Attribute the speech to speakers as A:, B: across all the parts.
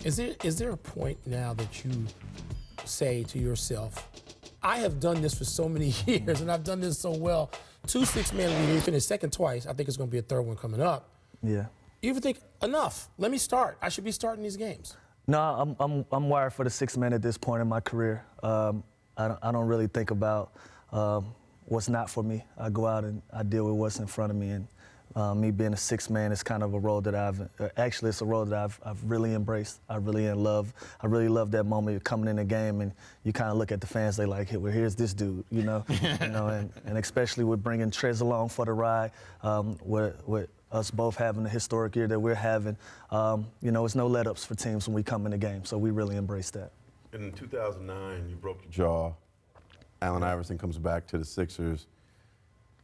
A: Is there a point now that you say to yourself, I have done this for so many years and I've done this so well. 2 6-man, we finished second twice. I think it's going to be a third one coming up.
B: Yeah.
A: You ever think, enough, let me start. I should be starting these games.
B: No, I'm wired for the 6 man at this point in my career. I don't really think about what's not for me. I go out and I deal with what's in front of me. And me being a 6 man is kind of a role that it's a role that I've really embraced. I really love that moment of coming in the game and you kind of look at the fans, they like, well, here's this dude, you know, and especially with bringing Trez along for the ride, with us both having the historic year that we're having, it's no let-ups for teams when we come in the game, so we really embrace that.
C: In 2009, you broke your jaw. Allen Iverson comes back to the Sixers.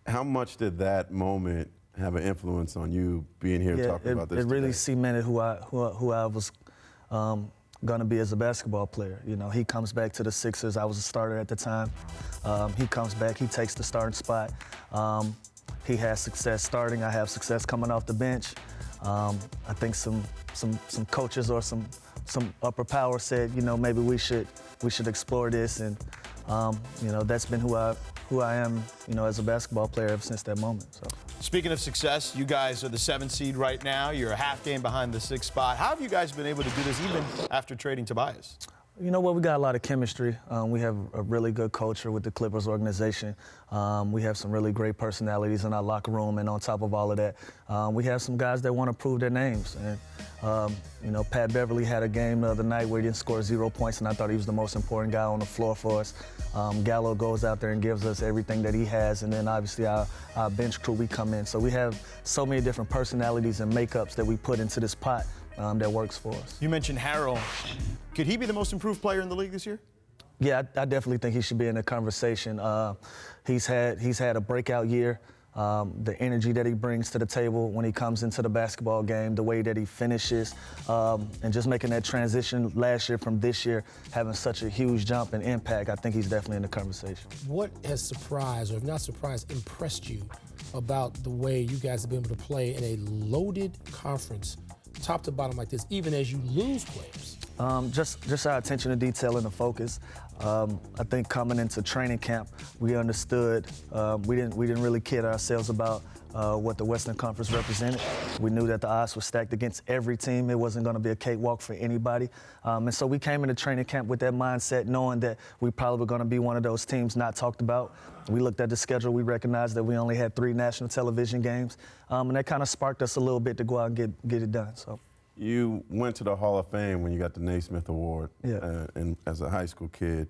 C: How much did that moment have an influence on you being here talking about this?
B: It really
C: today?
B: cemented who I was going to be as a basketball player. You know, he comes back to the Sixers. I was a starter at the time. He comes back. He takes the starting spot. He has success starting. I have success coming off the bench. I think some coaches or some upper power said, maybe we should explore this, and that's been who I am, as a basketball player ever since that moment. So.
D: Speaking of success, you guys are the 7th seed right now. You're a half game behind the 6th spot. How have you guys been able to do this even after trading Tobias?
B: You know what? We got a lot of chemistry. We have a really good culture with the Clippers organization. We have some really great personalities in our locker room, and on top of all of that, we have some guys that want to prove their names. And Pat Beverly had a game the other night where he didn't score 0 points, and I thought he was the most important guy on the floor for us. Gallo goes out there and gives us everything that he has, and then obviously our bench crew, we come in. So we have so many different personalities and makeups that we put into this pot that works for us.
D: You mentioned Harrell. Could he be the most improved player in the league this year?
B: Yeah, I definitely think he should be in the conversation. He's had a breakout year. The energy that he brings to the table when he comes into the basketball game, the way that he finishes, and just making that transition last year from this year, having such a huge jump and impact, I think he's definitely in the conversation.
A: What has surprised, or if not surprised, impressed you about the way you guys have been able to play in a loaded conference, top to bottom like this, even as you lose players?
B: Just our attention to detail and the focus. I think coming into training camp, we understood we didn't really kid ourselves about what the Western Conference represented. We knew that the odds were stacked against every team. It wasn't going to be a cakewalk for anybody. And so we came into training camp with that mindset, knowing that we probably were going to be one of those teams not talked about. We looked at the schedule. We recognized that we only had 3 national television games. And that kind of sparked us a little bit to go out and get it done. So.
C: You went to the Hall of Fame when you got the Naismith Award,
B: yeah.
C: And as a high school kid.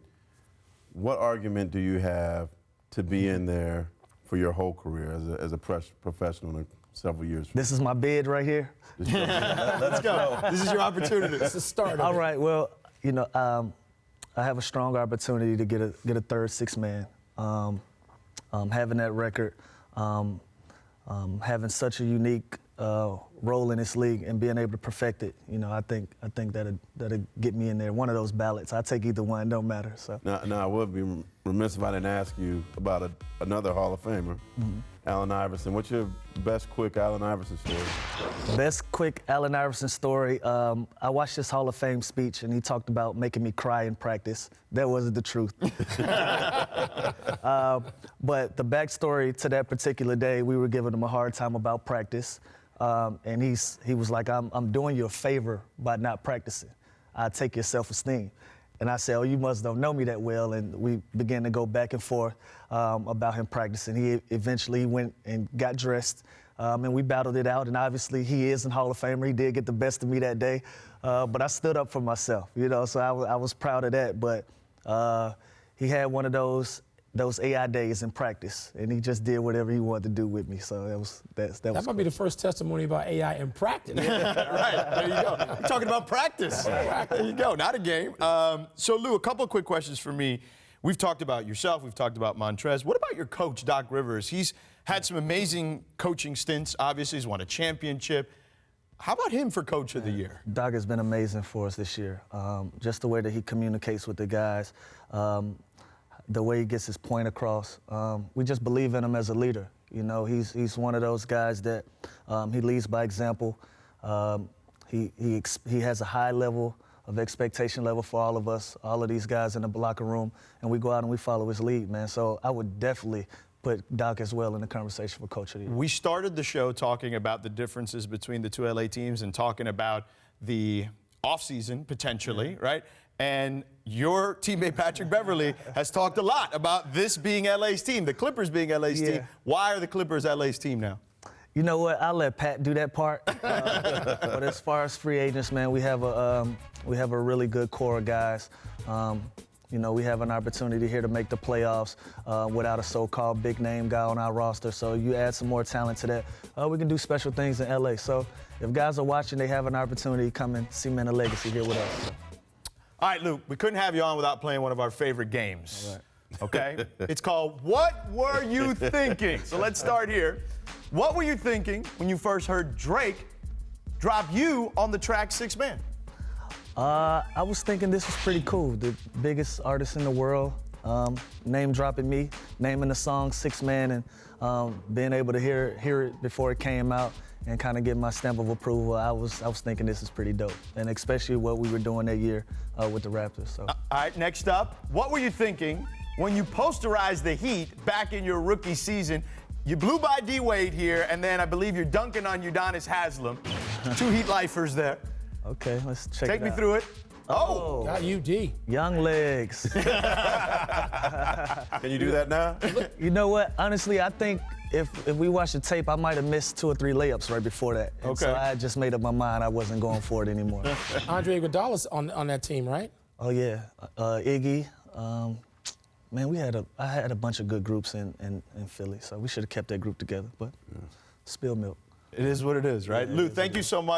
C: What argument do you have to be in there for your whole career as a professional in several years?
B: This is my bid right here.
D: Let's go. This is your opportunity.
A: It's the start.
B: All right. Well, I have a strong opportunity to get a third 6 man. Having that record, having such a unique role in this league and being able to perfect it, I think that'll get me in there. One of those ballots. I take either one, don't matter. So.
C: Now I would be remiss if I didn't ask you about another Hall of Famer, Allen Iverson. What's your best quick Allen Iverson story?
B: Best quick Allen Iverson story. I watched his Hall of Fame speech, and he talked about making me cry in practice. That wasn't the truth. But the backstory to that particular day, we were giving him a hard time about practice. And he was like, I'm doing you a favor by not practicing. I take your self-esteem. And I said, oh, you must don't know me that well. And we began to go back and forth about him practicing. He eventually went and got dressed, and we battled it out. And obviously, he is a Hall of Famer. He did get the best of me that day. But I stood up for myself, so I was proud of that. But he had one of those AI days in practice, and he just did whatever he wanted to do with me. So that
A: might be the first testimony about AI in practice.
D: Right, there you go. You're talking about practice. There you go, not a game. So Lou, a couple of quick questions for me. We've talked about yourself. We've talked about Montrezl. What about your coach, Doc Rivers? He's had some amazing coaching stints. Obviously, he's won a championship. How about him for Coach of the Year?
B: Doc has been amazing for us this year. Just the way that he communicates with the guys. The way he gets his point across. We just believe in him as a leader. He's one of those guys that he leads by example. he has a high level of expectation level for all of us, all of these guys in the locker room, and we go out and we follow his lead, man. So I would definitely put Doc as well in the conversation for Coach of the Year.
D: We started the show talking about the differences between the two LA teams and talking about the offseason potentially, right? And your teammate Patrick Beverley has talked a lot about this being LA's team, the Clippers being LA's team. Why are the Clippers LA's team now?
B: You know what? I'll let Pat do that part. But as far as free agents, man, we have a really good core of guys. You know, we have an opportunity here to make the playoffs without a so-called big-name guy on our roster. So you add some more talent to that, we can do special things in LA. So if guys are watching, they have an opportunity to come and cement a legacy here with us.
D: All right, Luke, we couldn't have you on without playing one of our favorite games. All right. Okay? It's called What Were You Thinking? So let's start here. What were you thinking when you first heard Drake drop you on the track 6 Man?
B: I was thinking this was pretty cool. The biggest artist in the world, name dropping me, naming the song 6 Man, and being able to hear it before it came out and kind of get my stamp of approval. I was thinking this is pretty dope, and especially what we were doing that year with the Raptors. So.
D: All right, next up, what were you thinking when you posterized the Heat back in your rookie season? You blew by D Wade here, and then I believe you're dunking on Udonis Haslem. 2 Heat lifers there.
B: Okay, let's check it out.
D: Take me through it.
A: Oh, got UD.
B: Young legs.
C: Can you do that now?
B: You know what? Honestly, I think if we watch the tape, I might have missed 2 or 3 layups right before that. And so I just made up my mind I wasn't going for it anymore.
A: Andre Iguodala's on that team, right?
B: Oh yeah, Iggy. Man, I had a bunch of good groups in Philly, so we should have kept that group together. But spill milk.
D: It is what it is, right?
B: Yeah,
D: Lou, thank you so much.